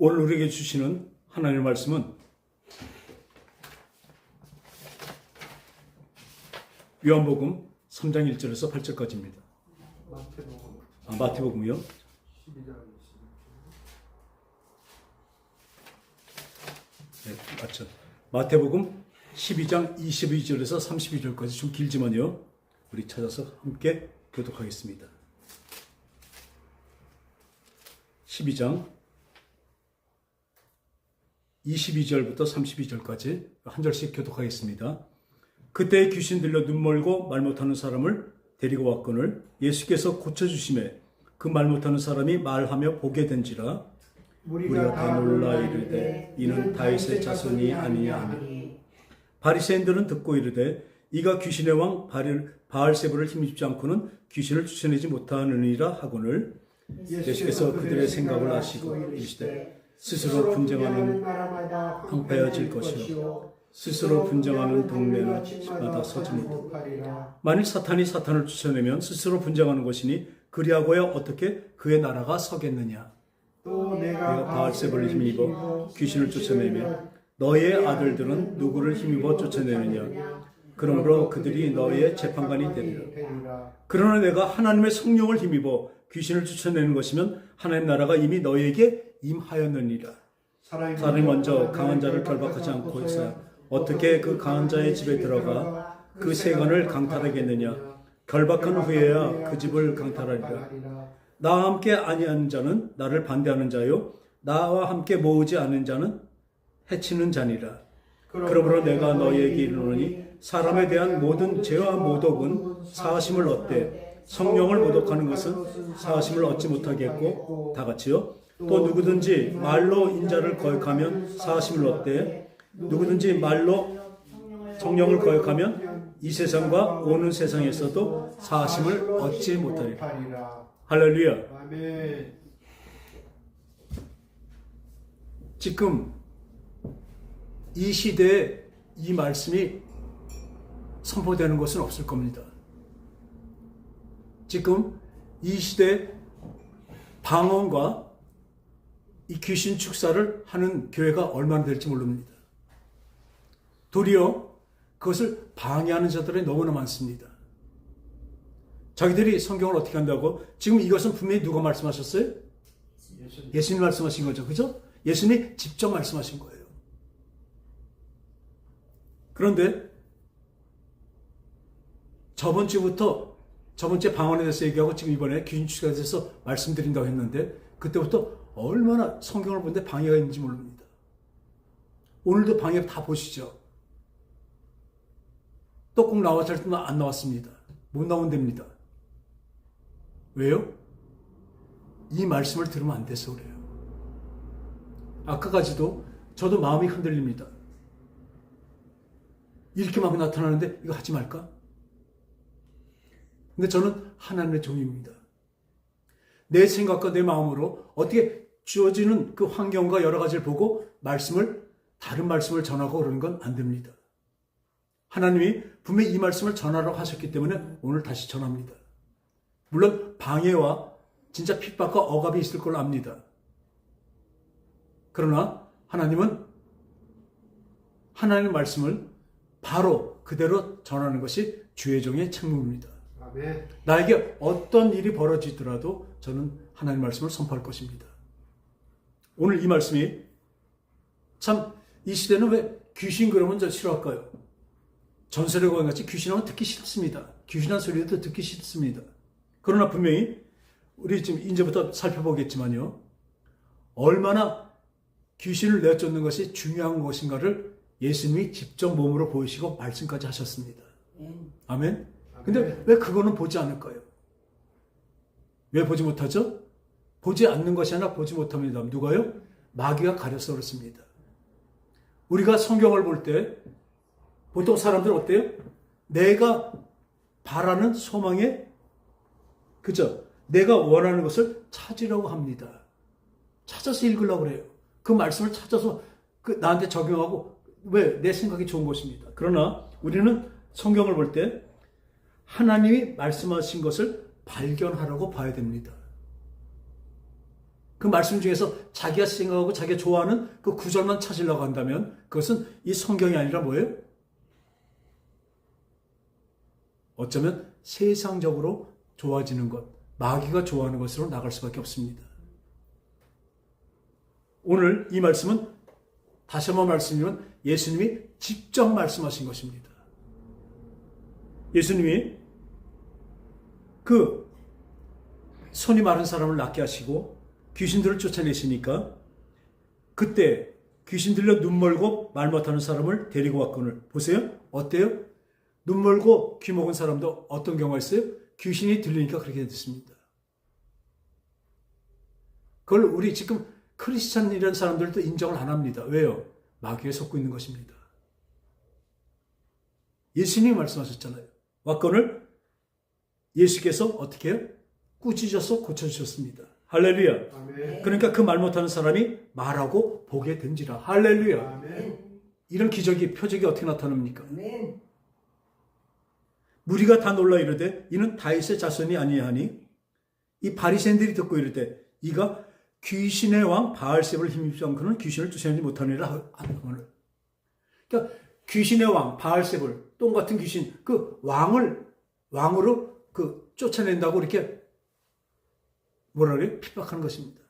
오늘 우리에게 주시는 하나님의 말씀은 요한복음 3장 1절에서 8절까지입니다. 마태복음이요? 네, 맞죠. 마태복음 12장 22절에서 32절까지 좀 길지만요. 우리 찾아서 함께 교독하겠습니다. 12장 22절부터 32절까지 한 절씩 교독하겠습니다. 그때 귀신 들려 눈 멀고 말 못하는 사람을 데리고 왔거늘 예수께서 고쳐주심에 그 말 못하는 사람이 말하며 보게 된지라. 우리가 다 놀라 이르되 이는 다윗의 자손이 아니냐 하니 바리새인들은 듣고 이르되 이가 귀신의 왕 바알세불을 힘입지 않고는 귀신을 쫓아내지 못하느니라 하거늘 예수께서 그들의 생각을 아시고 이르시되 스스로 분쟁하는 황폐해질 것이요 스스로 분쟁하는 동네는 마다 서지 못하리라. 만일 사탄이 사탄을 쫓아내면 스스로 분쟁하는 것이니 그리하고야 어떻게 그의 나라가 서겠느냐. 또 내가 바알세불을 힘입어 귀신을 쫓아내며 너희의 아들들은 누구를 힘입어 쫓아내느냐. 그러므로 그들이 너희의 재판관이 되리라. 그러나 내가 하나님의 성령을 힘입어 귀신을 쫓아내는 것이면 하나님 나라가 이미 너희에게 임하였느니라. 사람이 먼저 강한 자를 결박하지 않고 있어야 어떻게 그 강한 자의 집에 들어가 그 세관을 강탈하겠느냐. 결박한 후에야 그 집을 강탈하리라. 나와 함께 아니하는 자는 나를 반대하는 자요 나와 함께 모으지 않은 자는 해치는 자니라. 그러므로 내가 너희에게 이르노니 사람에 대한 모든 죄와 모독은 사하심을 얻되 성령을 모독하는 것은 사하심을 얻지 못하겠고 다 같이요. 또 누구든지 말로 인자를 거역하면 사하심을 얻되 누구든지 말로 성령을 거역하면 이 세상과 오는 세상에서도 사하심을 얻지 못하리라. 할렐루야. 아멘. 지금 이 시대에 이 말씀이 선포되는 것은 없을 겁니다. 지금 이 시대에 방언과 이 귀신 축사를 하는 교회가 얼마나 될지 모릅니다. 도리어 그것을 방해하는 자들이 너무나 많습니다. 자기들이 성경을 어떻게 한다고? 지금 이것은 분명히 누가 말씀하셨어요? 예수님 말씀하신 거죠. 그죠? 예수님이 직접 말씀하신 거예요. 그런데 저번 주에 방언에 대해서 얘기하고 지금 이번에 귀신 축사에 대해서 말씀드린다고 했는데 그때부터 얼마나 성경을 보는데 방해가 있는지 모릅니다. 오늘도 방해 다 보시죠. 또 꼭 나왔을 때는 안 나왔습니다. 못 나온답니다. 왜요? 이 말씀을 들으면 안 돼서 그래요. 아까까지도 저도 마음이 흔들립니다. 이렇게 막 나타나는데 이거 하지 말까? 근데 저는 하나님의 종입니다. 내 생각과 내 마음으로 어떻게 주어지는 그 환경과 여러 가지를 보고 다른 말씀을 전하고 그러는 건 안 됩니다. 하나님이 분명히 이 말씀을 전하라고 하셨기 때문에 오늘 다시 전합니다. 물론 방해와 진짜 핍박과 억압이 있을 걸로 압니다. 그러나 하나님은 하나님의 말씀을 바로 그대로 전하는 것이 주의 종의 책무입니다. 아멘. 나에게 어떤 일이 벌어지더라도 저는 하나님의 말씀을 선포할 것입니다. 오늘 이 말씀이 참 이 시대는 왜 귀신 그러면 저 싫어할까요? 전설의 고향같이 귀신하면 듣기 싫습니다. 귀신한 소리도 듣기 싫습니다. 그러나 분명히 우리 지금 이제부터 살펴보겠지만요. 얼마나 귀신을 내쫓는 것이 중요한 것인가를 예수님이 직접 몸으로 보이시고 말씀까지 하셨습니다. 아멘. 근데 왜 그거는 보지 않을까요? 왜 보지 못하죠? 보지 않는 것이 아니라 보지 못합니다. 누가요? 마귀가 가려서 그렇습니다. 우리가 성경을 볼 때 보통 사람들은 어때요? 내가 바라는 소망에 그죠? 내가 원하는 것을 찾으려고 합니다. 찾아서 읽으려고 그래요. 그 말씀을 찾아서 나한테 적용하고 왜? 내 생각이 좋은 것입니다. 그러나 우리는 성경을 볼 때 하나님이 말씀하신 것을 발견하라고 봐야 됩니다. 그 말씀 중에서 자기가 생각하고 자기가 좋아하는 그 구절만 찾으려고 한다면 그것은 이 성경이 아니라 뭐예요? 어쩌면 세상적으로 좋아지는 것, 마귀가 좋아하는 것으로 나갈 수밖에 없습니다. 오늘 이 말씀은 다시 한번 말씀드리면 예수님이 직접 말씀하신 것입니다. 예수님이 그 손이 마른 사람을 낫게 하시고 귀신들을 쫓아내시니까 그때 귀신 들려 눈 멀고 말 못하는 사람을 데리고 왔거늘 보세요. 어때요? 눈 멀고 귀 먹은 사람도 어떤 경우가 있어요? 귀신이 들리니까 그렇게 됐습니다. 그걸 우리 지금 크리스찬이라는 사람들도 인정을 안 합니다. 왜요? 마귀에 속고 있는 것입니다. 예수님이 말씀하셨잖아요. 왔건을 예수께서 어떻게 해요? 꾸짖어서 고쳐주셨습니다. 할렐루야. 아멘. 그러니까 그 말 못하는 사람이 말하고 보게 된지라. 할렐루야. 아멘. 이런 기적이 표적이 어떻게 나타납니까? 아멘. 무리가 다 놀라 이르되 이는 다윗의 자손이 아니하니 이 바리새인들이 듣고 이르되 이가 귀신의 왕 바알세불을 힘입지 않고는 귀신을 쫓아내지 못하느니라 하거늘. 그러니까 귀신의 왕 바알세불 똥 같은 귀신 그 왕으로 그 쫓아낸다고 이렇게 뭐라 그래요? 핍박하는 것입니다.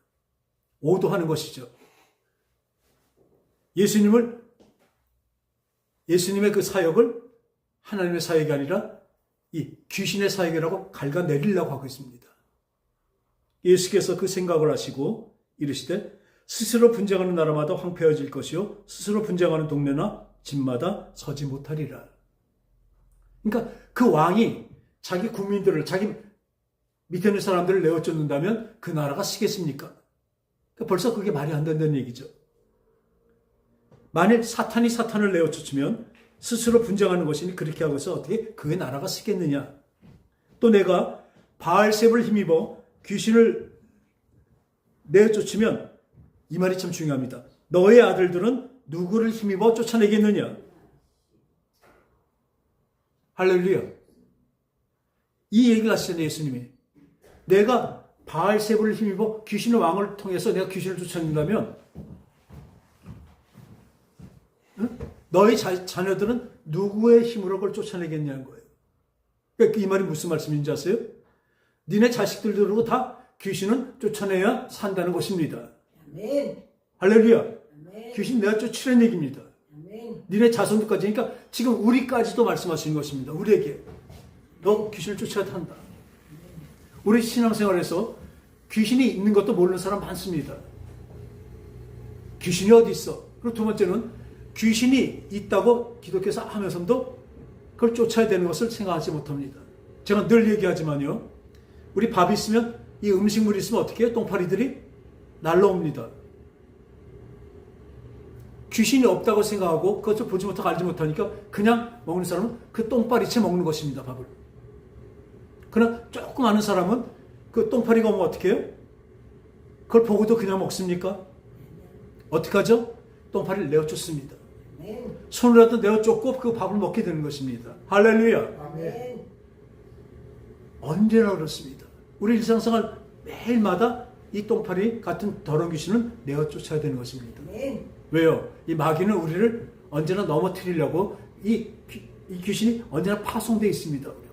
오도하는 것이죠. 예수님의 그 사역을 하나님의 사역이 아니라 이 귀신의 사역이라고 갉아내리려고 하고 있습니다. 예수께서 그 생각을 하시고 이르시되 스스로 분쟁하는 나라마다 황폐해질 것이요 스스로 분쟁하는 동네나 집마다 서지 못하리라. 그러니까 그 왕이 자기 국민들을 자기 밑에 있는 사람들을 내어쫓는다면 그 나라가 쓰겠습니까? 그러니까 벌써 그게 말이 안 된다는 얘기죠. 만일 사탄이 사탄을 내어쫓으면 스스로 분쟁하는 것이니 그렇게 하고서 어떻게 그의 나라가 쓰겠느냐. 또 내가 바알세불을 힘입어 귀신을 내쫓으면 이 말이 참 중요합니다. 너의 아들들은 누구를 힘입어 쫓아내겠느냐. 할렐루야. 이 얘기를 하시잖아요. 예수님이. 내가 바알세불을 힘입어 귀신의 왕을 통해서 내가 귀신을 쫓아낸다면 너희 자녀들은 누구의 힘으로 그걸 쫓아내겠냐는 거예요. 그러니까 이 말이 무슨 말씀인지 아세요? 니네 자식들도 다 귀신은 쫓아내야 산다는 것입니다. 아멘. 할렐루야. 아멘. 귀신 내가 쫓으라는 얘기입니다. 아멘. 니네 자손들까지. 그러니까 지금 우리까지도 말씀하시는 것입니다. 우리에게. 너 귀신을 쫓아야 한다. 우리 신앙생활에서 귀신이 있는 것도 모르는 사람 많습니다. 귀신이 어디 있어? 그리고 두 번째는 귀신이 있다고 기독교에서 하면서도 그걸 쫓아야 되는 것을 생각하지 못합니다. 제가 늘 얘기하지만요. 우리 밥이 있으면 이 음식물이 있으면 어떻게 해요? 똥파리들이 날라옵니다. 귀신이 없다고 생각하고 그것을 보지 못하고 알지 못하니까 그냥 먹는 사람은 그 똥파리채 먹는 것입니다. 밥을. 그러나 조금 아는 사람은 그 똥파리가 오면 어떻게 해요? 그걸 보고도 그냥 먹습니까? 어떻게 하죠? 똥파리를 내어쫓습니다. 아멘. 손으로라도 내어쫓고 그 밥을 먹게 되는 것입니다. 할렐루야. 아멘. 언제나 그렇습니다. 우리 일상생활 매일마다 이 똥파리 같은 더러운 귀신은 내어쫓아야 되는 것입니다. 아멘. 왜요? 이 마귀는 우리를 언제나 넘어뜨리려고 이 귀신이 언제나 파송되어 있습니다. 우리 앞에.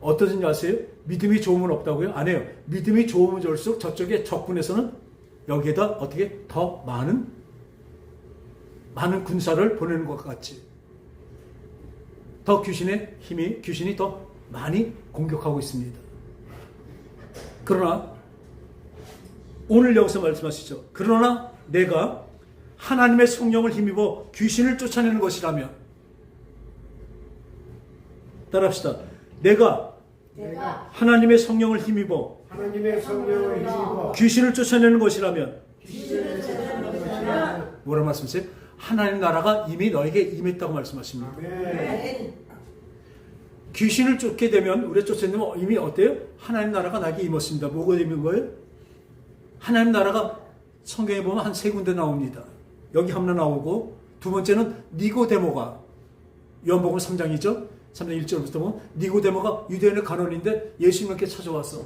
어떠신지 아세요? 믿음이 좋으면 없다고요? 안 해요. 믿음이 좋으면 좋을수록 저쪽에 적군에서는 여기에다 어떻게 더 많은 군사를 보내는 것 같이 더 귀신이 더 많이 공격하고 있습니다. 그러나 오늘 여기서 말씀하시죠. 그러나 내가 하나님의 성령을 힘입어 귀신을 쫓아내는 것이라면 따라합시다. 내가 하나님의 성령을 힘입어 하나님의 성령을 힘입어 귀신을 쫓아내는 것이라면 뭐라 말씀하세요? 하나님 나라가 이미 너에게 임했다고 말씀하십니다. 아멘. 귀신을 쫓게 되면 우리가 쫓아내면 이미 어때요? 하나님 나라가 나에게 임했습니다. 뭐가 임한 거예요? 하나님 나라가 성경에 보면 한 세 군데 나옵니다. 여기 하나 나오고 두 번째는 니고데모가 요한복음 3장이죠. 3장 1절부터 보면 니고데모가 유대인의 간원인데 예수님께 찾아와서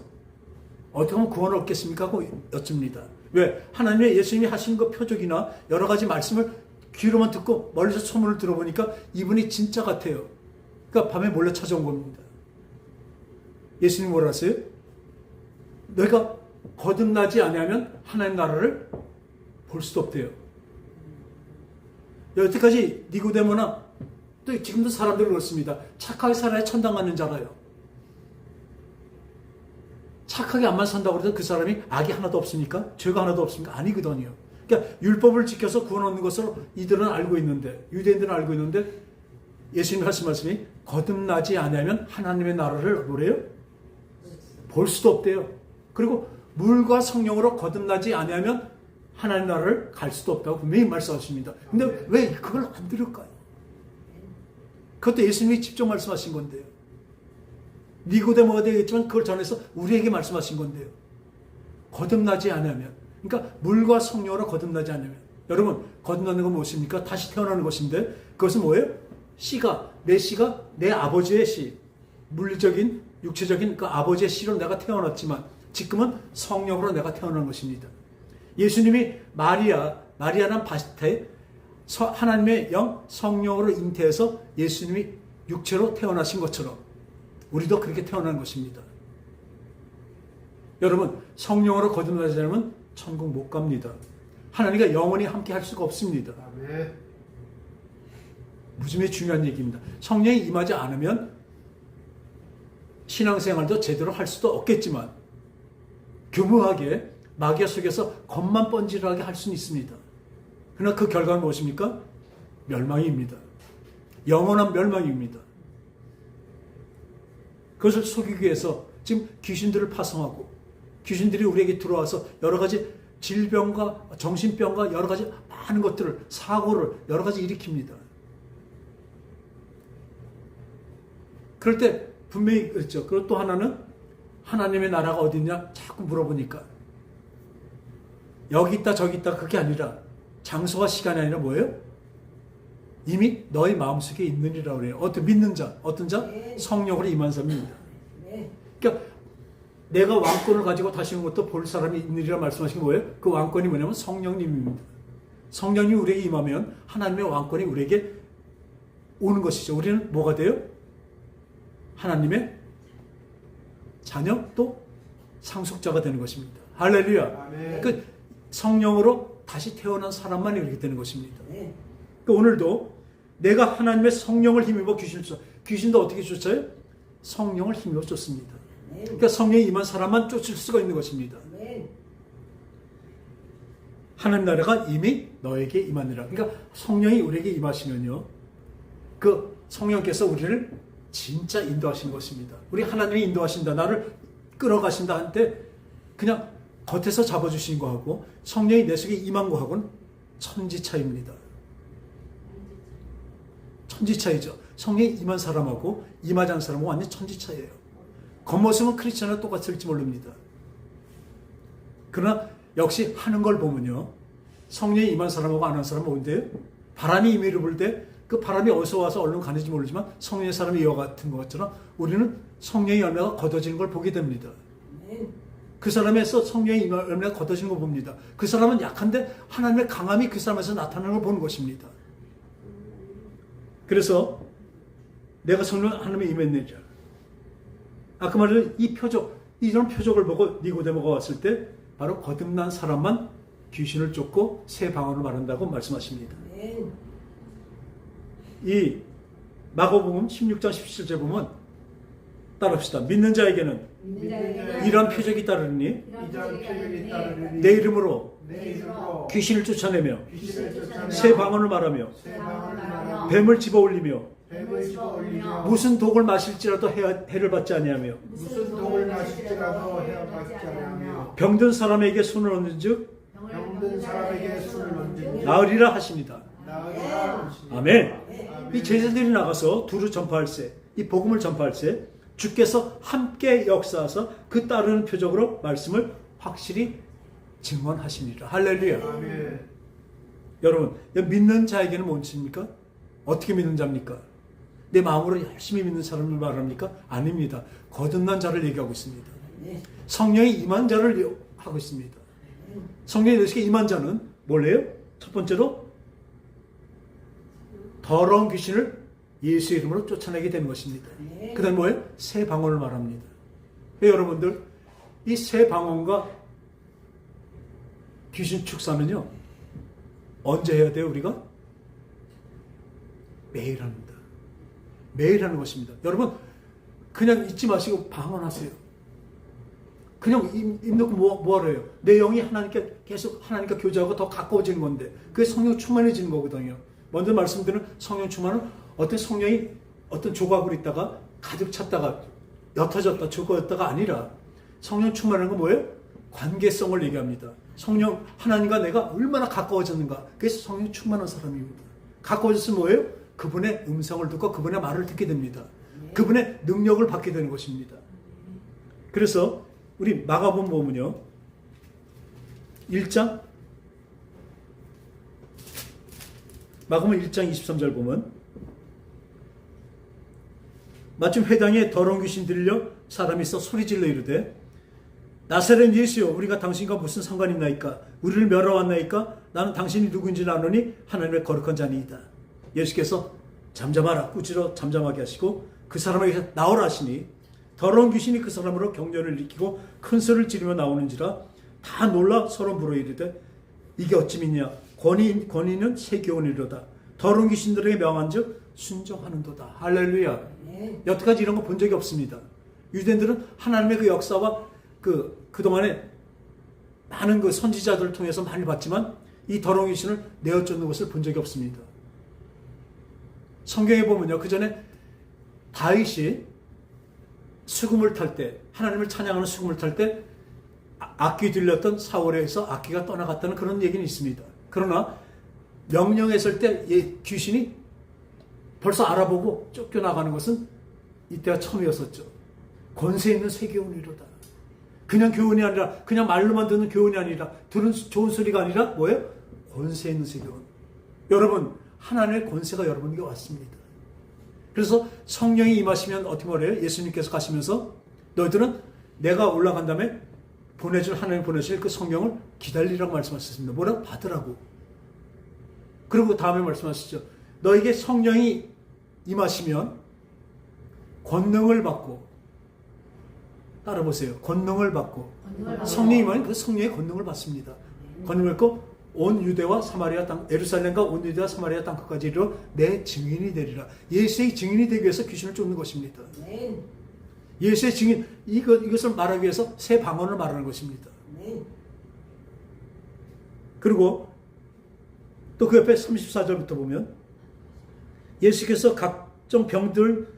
어떻게 하면 구원을 얻겠습니까? 하고 여쭙니다. 왜? 하나님의 예수님이 하신 그 표적이나 여러 가지 말씀을 귀로만 듣고 멀리서 소문을 들어보니까 이분이 진짜 같아요. 그러니까 밤에 몰래 찾아온 겁니다. 예수님 뭐라 하세요? 너희가 거듭나지 아니하면 하나님 나라를 볼 수도 없대요. 여태까지 니고데모나 또 지금도 사람들이 그렇습니다. 착하게 살아야 천당 가는 자라요. 착하게 안만 산다고 해서 그 사람이 악이 하나도 없습니까? 죄가 하나도 없습니까? 아니거든요. 그러니까 율법을 지켜서 구원 얻는 것으로 이들은 알고 있는데, 유대인들은 알고 있는데 예수님이 하신 말씀이 거듭나지 않으면 하나님의 나라를 뭐래요? 볼 수도 없대요. 그리고 물과 성령으로 거듭나지 않으면 하나님 나라를 갈 수도 없다고 분명히 말씀하십니다. 근데 왜 그걸 안 들을까요? 그것도 예수님이 직접 말씀하신 건데요. 니고데모가 되겠지만 그걸 전해서 우리에게 말씀하신 건데요. 거듭나지 않으면, 그러니까 물과 성령으로 거듭나지 않으면, 여러분 거듭나는 건 무엇입니까? 다시 태어나는 것인데 그것은 뭐예요? 씨가, 내 씨가 내 아버지의 씨, 물리적인 육체적인 그 아버지의 씨로 내가 태어났지만 지금은 성령으로 내가 태어난 것입니다. 예수님이 마리아란 바시타에 하나님의 영 성령으로 잉태해서 예수님이 육체로 태어나신 것처럼 우리도 그렇게 태어난 것입니다. 여러분 성령으로 거듭나지 않으면 천국 못 갑니다. 하나님과 영원히 함께 할 수가 없습니다. 아멘. 무지무지 중요한 얘기입니다. 성령이 임하지 않으면 신앙생활도 제대로 할 수도 없겠지만 교묘하게 마귀가 속여서 겉만 번지르하게 할 수는 있습니다. 그러나 그 결과는 무엇입니까? 멸망입니다. 영원한 멸망입니다. 그것을 속이기 위해서 지금 귀신들을 파송하고 귀신들이 우리에게 들어와서 여러 가지 질병과 정신병과 여러 가지 많은 것들을 사고를 여러 가지 일으킵니다. 그럴 때 분명히 그렇죠. 그리고 또 하나는 하나님의 나라가 어디 있냐 자꾸 물어보니까 여기 있다 저기 있다 그게 아니라 장소와 시간이 아니라 뭐예요? 이미 너희 마음속에 있느니라고 그래요. 어떤 믿는 자, 어떤 자? 성령으로 임한 사람입니다. 그러니까 내가 왕권을 가지고 다시 온 것도 볼 사람이 있느니라 말씀하신 거예요. 그 왕권이 뭐냐면 성령님입니다. 성령이 우리에게 임하면 하나님의 왕권이 우리에게 오는 것이죠. 우리는 뭐가 돼요? 하나님의 자녀 또 상속자가 되는 것입니다. 할렐루야. 아멘. 그 성령으로 다시 태어난 사람만 이렇게 되는 것입니다. 네. 그 오늘도 내가 하나님의 성령을 힘입어 귀신을 쫓아. 귀신도 어떻게 쫓아요? 성령을 힘입어 쫓습니다. 그러니까 성령이 임한 사람만 쫓을 수가 있는 것입니다. 아멘. 하나님 나라가 이미 너에게 임하느라. 그러니까 성령이 우리에게 임하시면요. 그 성령께서 우리를 진짜 인도하시는 것입니다. 우리 하나님이 인도하신다. 나를 끌어가신다 한때 그냥 겉에서 잡아주신 거하고 성령이 내 속에 임한 거하고는 천지차이입니다. 천지차이죠. 성령이 임한 사람하고 임하지 않은 사람은 완전 천지차이예요. 겉모습은 크리스천과 똑같을지 모릅니다. 그러나 역시 하는 걸 보면요. 성령이 임한 사람하고 안 한 사람은 뭔데요? 바람이 임의를 불 때 그 바람이 어디서 와서 얼른 가는지 모르지만 성령의 사람이 이와 같은 것처럼 우리는 성령의 열매가 걷어지는 걸 보게 됩니다. 아멘. 그 사람에서 성령의 열매가 걷어지는 걸 봅니다. 그 사람은 약한데 하나님의 강함이 그 사람에서 나타나는 걸 보는 것입니다. 그래서 내가 성령 하나님의 임했느니라. 아까 말한 이 표적, 이런 표적을 보고 니고데모가 왔을 때 바로 거듭난 사람만 귀신을 쫓고 새 방언을 말한다고 말씀하십니다. 아멘. 이 마가복음 16장 17절 보면 따라합시다. 믿는 자에게는 이러한 표적이 따르니 이런 표적이 따르니 내 이름으로 내 이름으로 귀신을 쫓아내며 귀신을 쫓아내며 새 방언을 말하며 새 방언을 말하며 뱀을 집어올리며 뱀을 집어올리며 무슨 독을 마실지라도 해를 받지 아니하며 무슨 독을 마실지라도 해받지 않으며 병든 사람에게 손을 얹은즉 병든 사람에게 술을 얹으니 나으리라 하십니다. 나으리라. 아멘. 이 제자들이 나가서 두루 전파할세, 이 복음을 전파할세, 주께서 함께 역사하사 그 따르는 표적으로 말씀을 확실히 증언하시니라. 할렐루야. 아멘. 여러분, 믿는 자에게는 뭔입니까? 어떻게 믿는 자입니까? 내 마음으로 열심히 믿는 사람을 말합니까? 아닙니다. 거듭난 자를 얘기하고 있습니다. 성령이 임한 자를 하고 있습니다. 성령이 내 속에 임한 자는 뭘래요? 첫 번째로 더러운 귀신을 예수 이름으로 쫓아내게 되는 것입니다. 그 다음에 뭐예요? 새 방언을 말합니다. 여러분들, 이 새 방언과 귀신 축사는요, 언제 해야 돼요, 우리가? 매일 합니다. 매일 하는 것입니다. 여러분, 그냥 잊지 마시고 방언하세요. 그냥 입 놓고 뭐하러 해요? 내 영이 하나님께 계속 하나님과 교제하고 더 가까워지는 건데, 그게 성령 충만해지는 거거든요. 먼저 말씀드린 성령 충만은 어떤 성령이 어떤 조각으로 있다가 가득 찼다가 옅어졌다 죽어졌다가 아니라, 성령 충만한 건 뭐예요? 관계성을 얘기합니다. 성령, 하나님과 내가 얼마나 가까워졌는가. 그래서 성령 충만한 사람입니다. 가까워졌으면 뭐예요? 그분의 음성을 듣고 그분의 말을 듣게 됩니다. 그분의 능력을 받게 되는 것입니다. 그래서 우리 마가복음 보면요, 1장, 마가복음 1장 23절 보면, 마침 회당에 더러운 귀신 들려 사람이 있어 소리질러 이르되, 나사렛 예수여, 우리가 당신과 무슨 상관이 있나이까? 우리를 멸하러 왔나이까? 나는 당신이 누구인지는 아노니 하나님의 거룩한 자니이다. 예수께서 잠잠하라, 꾸짖어 잠잠하게 하시고 그 사람에게 나오라 하시니, 더러운 귀신이 그 사람으로 경련을 일으키고 큰 소리를 지르며 나오는지라 다 놀라 서로 물어 이르되, 이게 어찌 믿냐? 권위는 새 교훈이로다. 더러운 귀신들에게 명한즉 순종하는도다. 할렐루야. 여태까지 이런 거 본 적이 없습니다. 유대인들은 하나님의 그 역사와 그동안에 많은 그 선지자들을 통해서 많이 봤지만 이 더러운 귀신을 내어쫓는 것을 본 적이 없습니다. 성경에 보면요, 그 전에 다윗이 수금을 탈 때, 하나님을 찬양하는 수금을 탈 때 악기 들렸던 사울에서 악기가 떠나갔다는 그런 얘기는 있습니다. 그러나 명령했을 때 귀신이 벌써 알아보고 쫓겨나가는 것은 이때가 처음이었었죠. 권세 있는 새 교훈이로다. 그냥 교훈이 아니라, 그냥 말로만 듣는 교훈이 아니라, 들은 좋은 소리가 아니라 뭐예요? 권세 있는 새 교훈. 여러분, 하나님의 권세가 여러분에게 왔습니다. 그래서 성령이 임하시면 어떻게 말해요? 예수님께서 가시면서 너희들은 내가 올라간 다음에 하나님 보내실 그 성령을 기다리라고 말씀하셨습니다. 뭐라고? 받으라고. 그리고 다음에 말씀하시죠. 너에게 성령이 임하시면 권능을 받고, 따라보세요. 권능을 받고. 성령이 임하면 그 성령의 권능을 받습니다. 권능을 받고 온 유대와 사마리아 땅, 예루살렘과 온 유대와 사마리아 땅까지 이르러 내 증인이 되리라. 예수의 증인이 되기 위해서 귀신을 쫓는 것입니다. 예수의 증인, 이것을 말하기 위해서 새 방언을 말하는 것입니다. 그리고 또 그 옆에 34절부터 보면, 예수께서 각종 병이든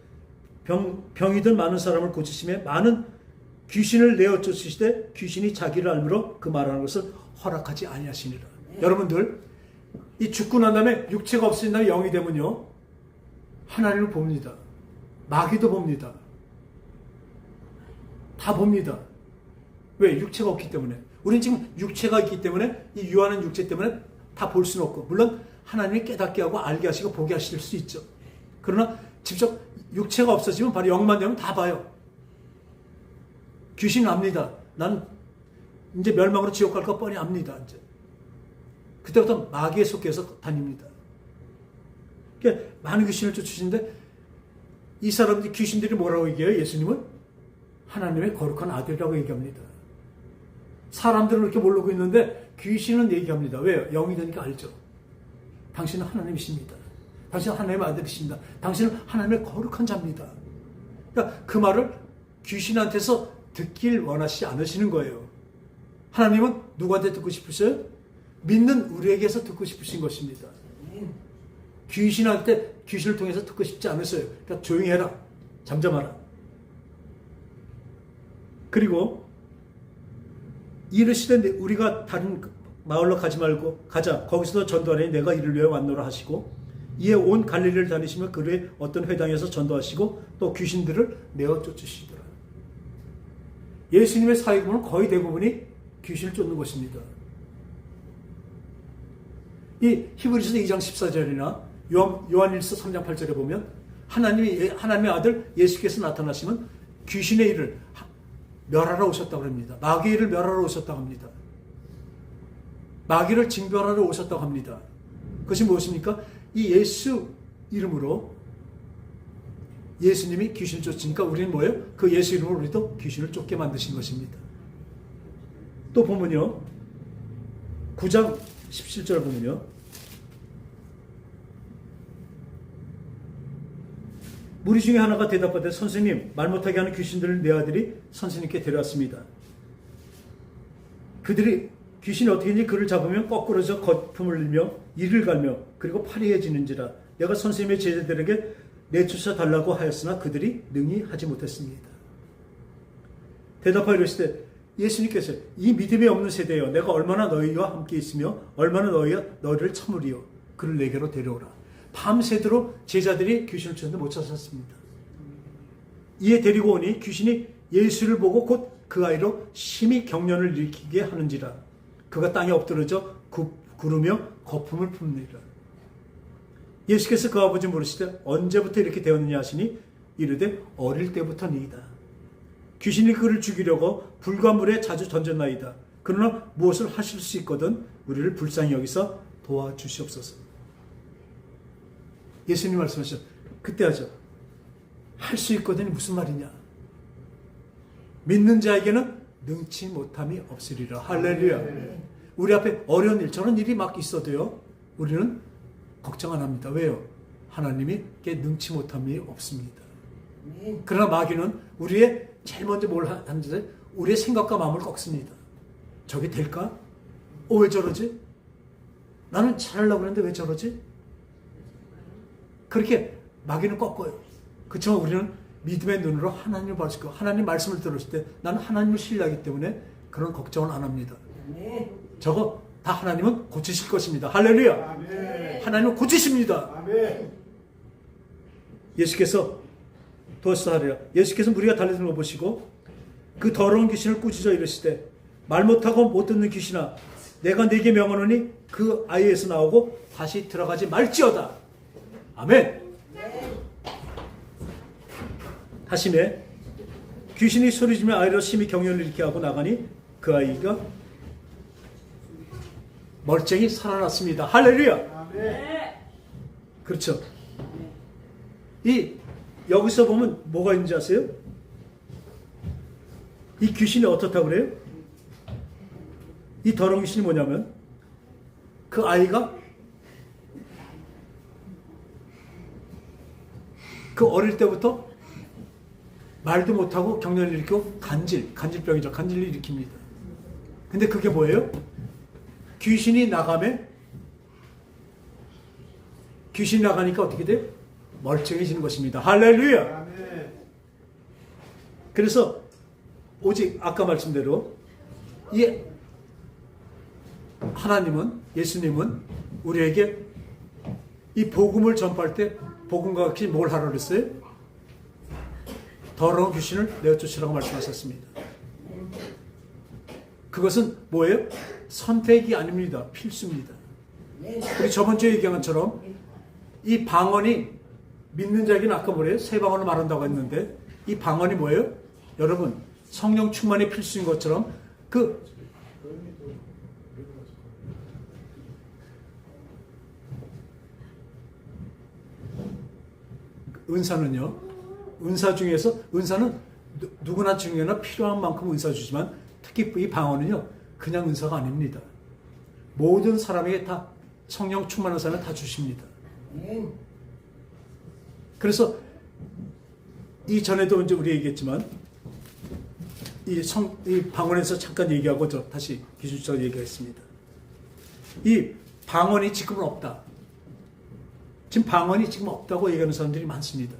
많은 사람을 고치시며 많은 귀신을 내어 쫓으시되 귀신이 자기를 알므로 그 말하는 것을 허락하지 아니하시니라. 여러분들, 이 죽고 난 다음에 육체가 없어진 다음에 영이 되면요, 하나님을 봅니다. 마귀도 봅니다. 다 봅니다. 왜? 육체가 없기 때문에. 우리는 지금 육체가 있기 때문에, 이 유한한 육체 때문에 다 볼 수는 없고, 물론 하나님이 깨닫게 하고 알게 하시고 보게 하실 수 있죠. 그러나 직접 육체가 없어지면 바로 영만 되면 다 봐요. 귀신은 압니다. 난 이제 멸망으로 지옥 갈 거 뻔히 압니다. 이제 그때부터 마귀에 속해서 다닙니다. 그러니까 많은 귀신을 쫓으시는데, 이 사람들이, 귀신들이 뭐라고 얘기해요? 예수님은 하나님의 거룩한 아들이라고 얘기합니다. 사람들은 이렇게 모르고 있는데 귀신은 얘기합니다. 왜요? 영이 되니까 알죠. 당신은 하나님이십니다. 당신은 하나님의 아들이십니다. 당신은 하나님의 거룩한 자입니다. 그러니까 그 말을 귀신한테서 듣길 원하시지 않으시는 거예요. 하나님은 누구한테 듣고 싶으셔요? 믿는 우리에게서 듣고 싶으신 것입니다. 귀신한테, 귀신을 통해서 듣고 싶지 않으세요. 그러니까 조용히 해라. 잠잠하라. 그리고 이르시되 우리가 다른 마을로 가지 말고 가자. 거기서도 전도하니 내가 이를 위해 왔노라 하시고, 이에 온 갈릴리를 다니시며 그의 어떤 회당에서 전도하시고 또 귀신들을 내어 쫓으시더라. 예수님의 사역은 거의 대부분이 귀신을 쫓는 것입니다. 이 히브리서 2장 14절이나 요한일서 3장 8절에 보면 하나님의 아들 예수께서 나타나시면 귀신의 일을, 멸하러 오셨다고 합니다. 마귀를 멸하러 오셨다고 합니다. 마귀를 징벌하러 오셨다고 합니다. 그것이 무엇입니까? 이 예수 이름으로 예수님이 귀신을 쫓으니까 우리는 뭐예요? 그 예수 이름으로 우리도 귀신을 쫓게 만드신 것입니다. 또 보면요. 9장 17절 보면요. 무리 중에 하나가 대답하되 선생님 말 못하게 하는 귀신들을 내 아들이 선생님께 데려왔습니다. 그들이 귀신이 어떻게 했는지 그를 잡으면 거꾸로져 거품을 흘리며 이를 갈며 그리고 파리해지는지라 내가 선생님의 제자들에게 내쫓아 달라고 하였으나 그들이 능히 하지 못했습니다. 대답하여 이르시되 예수님께서 이 믿음이 없는 세대여 내가 얼마나 너희와 함께 있으며 얼마나 너희가 너희를 참으리요 그를 내게로 데려오라. 밤새도록 제자들이 귀신을 쫓는데 못 찾았습니다. 이에 데리고 오니 귀신이 예수를 보고 곧 그 아이로 심히 경련을 일으키게 하는지라 그가 땅에 엎드러져 구르며 거품을 뿜느니라. 예수께서 그 아버지 물으시되 언제부터 이렇게 되었느냐 하시니 이르되 어릴 때부터니이다. 귀신이 그를 죽이려고 불과 물에 자주 던졌나이다. 그러나 무엇을 하실 수 있거든 우리를 불쌍히 여기서 도와주시옵소서. 예수님 말씀하셨죠. 그때 하죠. 할 수 있거든이 무슨 말이냐. 믿는 자에게는 능치 못함이 없으리라. 할렐루야. 우리 앞에 어려운 일, 저런 일이 막 있어도요. 우리는 걱정 안 합니다. 왜요? 하나님께 능치 못함이 없습니다. 그러나 마귀는 우리의 제일 먼저 뭘 하는지 우리의 생각과 마음을 꺾습니다. 저게 될까? 왜 저러지? 나는 잘하려고 그러는데 왜 저러지? 그렇게 마귀는 꺾어요. 그렇지만 우리는 믿음의 눈으로 하나님을 바라보고 하나님 말씀을 들었을 때 나는 하나님을 신뢰하기 때문에 그런 걱정을 안 합니다. 저거 다 하나님은 고치실 것입니다. 할렐루야. 아멘. 하나님은 고치십니다. 아멘. 예수께서 도와주사 하리라. 예수께서 무리가 달려드는 걸 보시고 그 더러운 귀신을 꾸짖어 이르시되 말 못하고 못 듣는 귀신아 내가 네게 명하노니 그 아이에서 나오고 다시 들어가지 말지어다. 아멘. 하심에 귀신이 소리지며 아이로 심히 경련을 일으키게 하고 나가니 그 아이가 멀쩡히 살아났습니다. 할렐루야. 아멘. 그렇죠. 여기서 보면 뭐가 있는지 아세요? 이 귀신이 어떻다고 그래요? 이 더러운 귀신이 뭐냐면 그 아이가 그 어릴 때부터 말도 못하고 경련을 일으키고 간질병이죠. 간질을 일으킵니다. 근데 그게 뭐예요? 귀신이 나가니까 어떻게 돼요? 멀쩡해지는 것입니다. 할렐루야. 그래서 오직 아까 말씀대로 이 하나님은 예수님은 우리에게 이 복음을 전파할 때 복음과 같이 뭘 하라고 그랬어요? 더러운 귀신을 내어쫓으라고 말씀하셨습니다. 그것은 뭐예요? 선택이 아닙니다. 필수입니다. 우리 저번 주에 얘기한 것처럼 이 방언이 믿는 자에게는 아까 뭐래요? 새 방언을 말한다고 했는데 이 방언이 뭐예요? 여러분 성령 충만이 필수인 것처럼 그 은사는요. 은사는 누구나 중요나 필요한 만큼 은사 주지만 특히 이 방언은요. 그냥 은사가 아닙니다. 모든 사람에게 다 성령 충만한 사람은 다 주십니다. 그래서 이전에도 이제 우리 얘기했지만 이 방언에서 잠깐 얘기하고 저 다시 기술적으로 얘기했습니다. 이 방언이 지금은 없다. 지금 방언이 지금 없다고 얘기하는 사람들이 많습니다.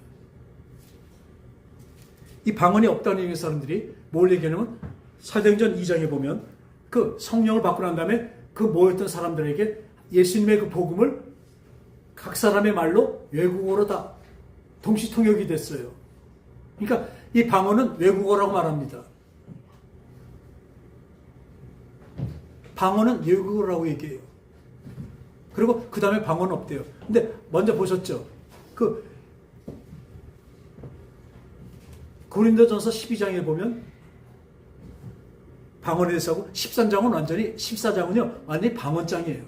이 방언이 없다는 얘기하는 사람들이 뭘 얘기하냐면 사도행전 2장에 보면 그 성령을 받고 난 다음에 그 모였던 사람들에게 예수님의 그 복음을 각 사람의 말로 외국어로 다 동시통역이 됐어요. 그러니까 이 방언은 외국어라고 말합니다. 방언은 외국어라고 얘기해요. 그리고 그 다음에 방언은 없대요. 근데 먼저 보셨죠? 고린도전서 12장에 보면 방언에 대해서 하고 13장은 완전히 14장은요 완전히 방언장이에요.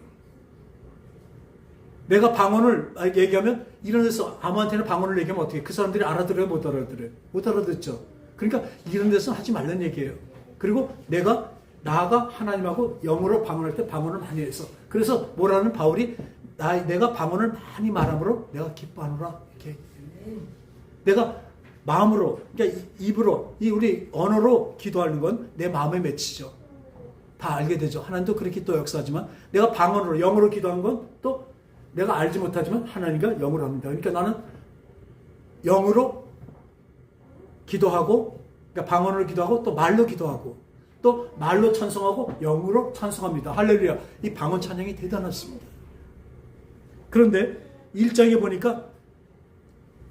내가 방언을 얘기하면 이런 데서 아무한테나 방언을 얘기하면 어떻게 그 사람들이 알아들어요? 못 알아들어요? 못 알아듣죠. 그러니까 이런 데서 하지 말라는 얘기예요. 그리고 내가 나가 하나님하고 영으로 방언할 때 방언을 많이 해서 그래서 뭐라는 바울이 내가 방언을 많이 말함으로 내가 기뻐하노라 이렇게 내가 마음으로 그러니까 입으로 우리 언어로 기도하는 건 내 마음에 맺히죠. 다 알게 되죠. 하나님도 그렇게 또 역사하지만 내가 방언으로 영어로 기도한 건 또 내가 알지 못하지만 하나님과 영으로 합니다. 그러니까 나는 영으로 기도하고 그러니까 방언으로 기도하고 또 말로 기도하고 또 말로 찬송하고 영으로 찬송합니다. 할렐루야. 이 방언 찬양이 대단했습니다. 그런데 1장에 보니까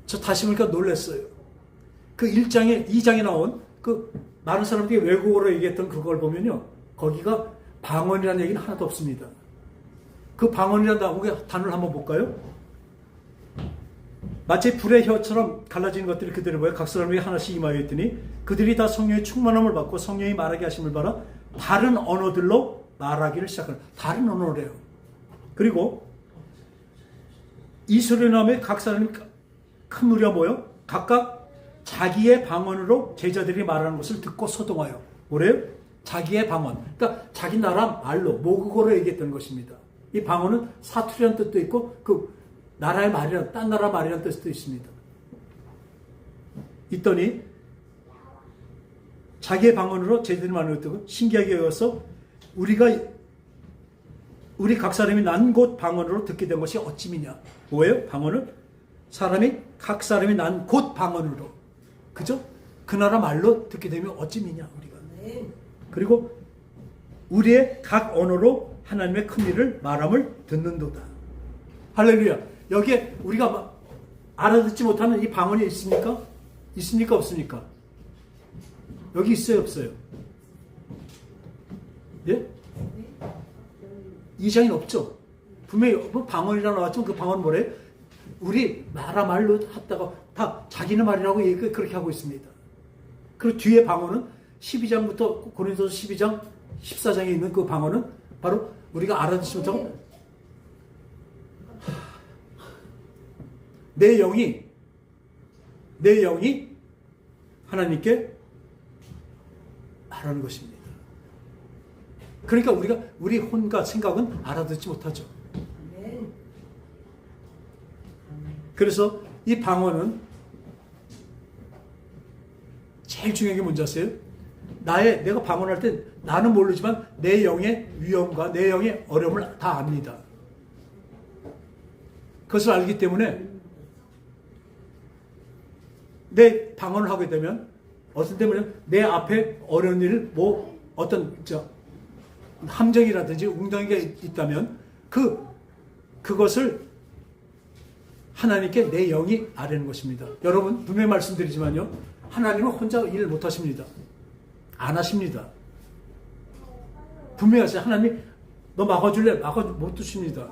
저 다시 보니까 놀랐어요. 그 2장에 나온 그 많은 사람들이 외국어로 얘기했던 그걸 보면요. 거기가 방언이라는 얘기는 하나도 없습니다. 그 방언이라는 단어를 한번 볼까요? 마치 불의 혀처럼 갈라지는 것들이 그대로 보여 각 사람에게 하나씩 임하여 있더니 그들이 다 성령의 충만함을 받고 성령이 말하게 하심을 받아 다른 언어들로 말하기를 시작하는 다른 언어래요. 그리고 이 소리 나면 각 사람이 큰 무리가 모여 각각 자기의 방언으로 제자들이 말하는 것을 듣고 소동하여 뭐래요? 자기의 방언. 그러니까 자기 나라 말로 모국어로 얘기했던 것입니다. 이 방언은 사투리라는 뜻도 있고 그 나라의 말이란 딴 나라 말이라는 뜻도 있습니다. 있더니 자기의 방언으로 제자들이 말하는 것을 듣고 신기하게 여겨서 우리 각 사람이 난 곳 방언으로 듣게 된 것이 어찌미냐. 뭐예요? 방언을 각 사람이 난 곳 방언으로 그죠? 그 나라 말로 듣게 되면 어찌미냐 우리가. 그리고 우리의 각 언어로 하나님의 큰 일을 말함을 듣는도다. 할렐루야. 여기에 우리가 알아듣지 못하는 이 방언이 있습니까? 있습니까? 없습니까? 여기 있어요? 없어요? 예? 이 장에는 없죠. 분명히 뭐 방언이라 나왔지만 그 방언은 뭐래? 우리 나라 말로 했다가 다 자기네 말이라고 그렇게 하고 있습니다. 그리고 뒤에 방언은 12장부터 고린도서 12장 14장에 있는 그 방언은 바로 우리가 알아듣지 못하고 내 영이 하나님께 말하는 것입니다. 그러니까 우리 혼과 생각은 알아듣지 못하죠. 그래서 이 방언은 제일 중요한 게 뭔지 아세요? 내가 방언할 때 나는 모르지만 내 영의 위험과 내 영의 어려움을 다 압니다. 그것을 알기 때문에 내 방언을 하게 되면 어떤 때문에 내 앞에 어려운 일, 어떤 함정이라든지 웅덩이가 있다면 그것을 하나님께 내 영이 아뢰는 것입니다. 여러분 분명히 말씀드리지만요. 하나님은 혼자 일을 못 하십니다. 안 하십니다. 분명히 하세요. 하나님이 너 막아줄래? 못 두십니다.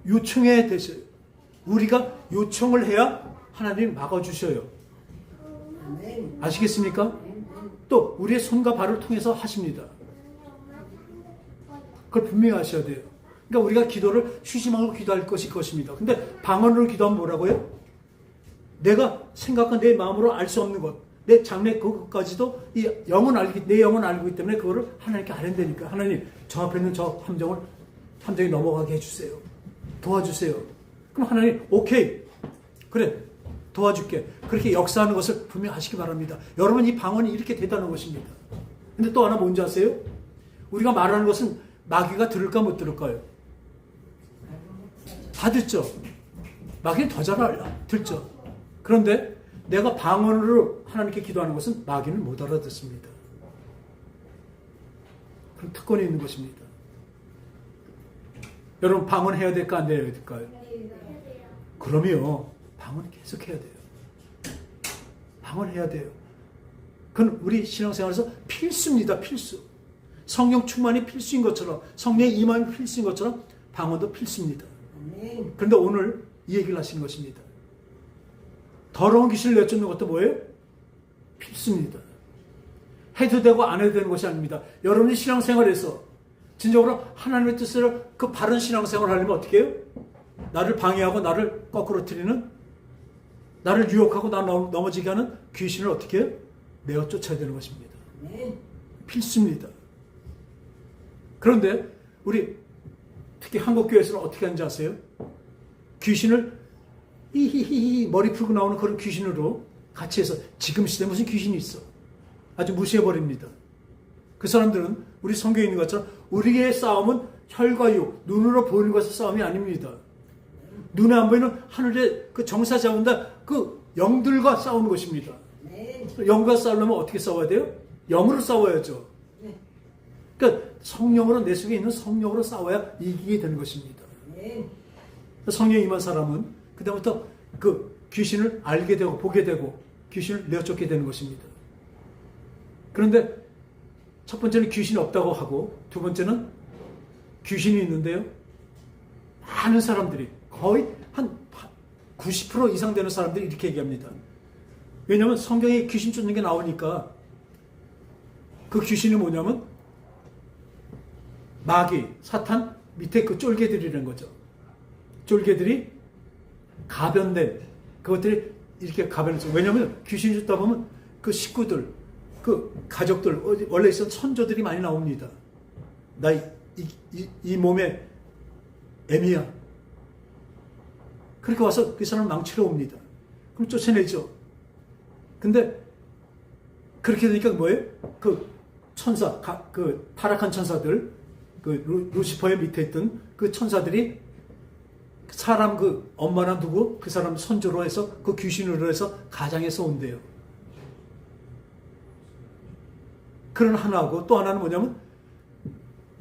요청해야 되세요. 우리가 요청을 해야 하나님이 막아주셔요. 아시겠습니까? 또 우리의 손과 발을 통해서 하십니다. 그걸 분명히 아셔야 돼요. 그러니까 우리가 기도를 휴심하고 기도할 것입니다. 근데 방언으로 기도하면 뭐라고요? 내가 생각한 내 마음으로 알 수 없는 것, 내 장래 그것까지도 내 영은 알고 있기 때문에 그거를 하나님께 아랜다니까. 하나님, 저 앞에 있는 저 함정이 넘어가게 해주세요. 도와주세요. 그럼 하나님, 오케이. 그래, 도와줄게. 그렇게 역사하는 것을 분명히 하시기 바랍니다. 여러분, 이 방언이 이렇게 대단한 것입니다. 근데 또 하나 뭔지 아세요? 우리가 말하는 것은 마귀가 들을까 못 들을까요? 다 듣죠. 마귀는 더 잘 듣죠. 그런데 내가 방언으로 하나님께 기도하는 것은 마귀는 못 알아듣습니다. 그런 특권이 있는 것입니다. 여러분 방언해야 될까 안 해야 될까요? 그럼요. 방언 계속 해야 돼요. 방언해야 돼요. 그건 우리 신앙생활에서 필수입니다. 필수. 성령 충만이 필수인 것처럼 성령의 임함이 필수인 것처럼 방언도 필수입니다. 그런데 오늘 이 얘기를 하신 것입니다. 더러운 귀신을 내쫓는 것도 뭐예요? 필수입니다. 해도 되고 안 해도 되는 것이 아닙니다. 여러분이 신앙생활에서 진정으로 하나님의 뜻을 그 바른 신앙생활을 하려면 어떻게 해요? 나를 방해하고 나를 거꾸로 트리는, 나를 유혹하고 나 넘어지게 하는 귀신을 어떻게 해요? 내어 쫓아야 되는 것입니다. 필수입니다. 그런데 우리 특히 한국교회에서는 어떻게 하는지 아세요? 귀신을 이히히히 머리 풀고 나오는 그런 귀신으로 같이 해서 지금 시대에 무슨 귀신이 있어? 아주 무시해버립니다. 그 사람들은 우리 성경에 있는 것처럼 우리의 싸움은 혈과 육, 눈으로 보이는 것의 싸움이 아닙니다. 눈에 안 보이는 하늘의 그 정사 자운다 그 영들과 싸우는 것입니다. 영과 싸우려면 어떻게 싸워야 돼요? 영으로 싸워야죠. 그러니까 성령으로, 내 속에 있는 성령으로 싸워야 이기게 되는 것입니다. 성령이 임한 사람은 그다음부터 그 귀신을 알게 되고 보게 되고 귀신을 내어쫓게 되는 것입니다. 그런데 첫 번째는 귀신이 없다고 하고 두 번째는 귀신이 있는데요. 많은 사람들이 거의 한 90% 이상 되는 사람들이 이렇게 얘기합니다. 왜냐하면 성경에 귀신 쫓는 게 나오니까 그 귀신이 뭐냐면 마귀, 사탄 밑에 그 쫄개들이라는 거죠. 쫄개들이 가변된 그것들이 이렇게 가변해서, 왜냐하면 귀신이 쫓다 보면 그 식구들, 그 가족들, 원래 있었던 선조들이 많이 나옵니다. 나 이 몸에 애미야. 그렇게 와서 그 사람을 망치러 옵니다. 그럼 쫓아내죠. 근데 그렇게 되니까 뭐예요? 그 천사, 그 타락한 천사들, 그 루시퍼의 밑에 있던 그 천사들이 사람 그 엄마나 누구 그 사람 선조로 해서 그 귀신으로 해서 가장해서 온대요. 그런 하나하고 또 하나는 뭐냐면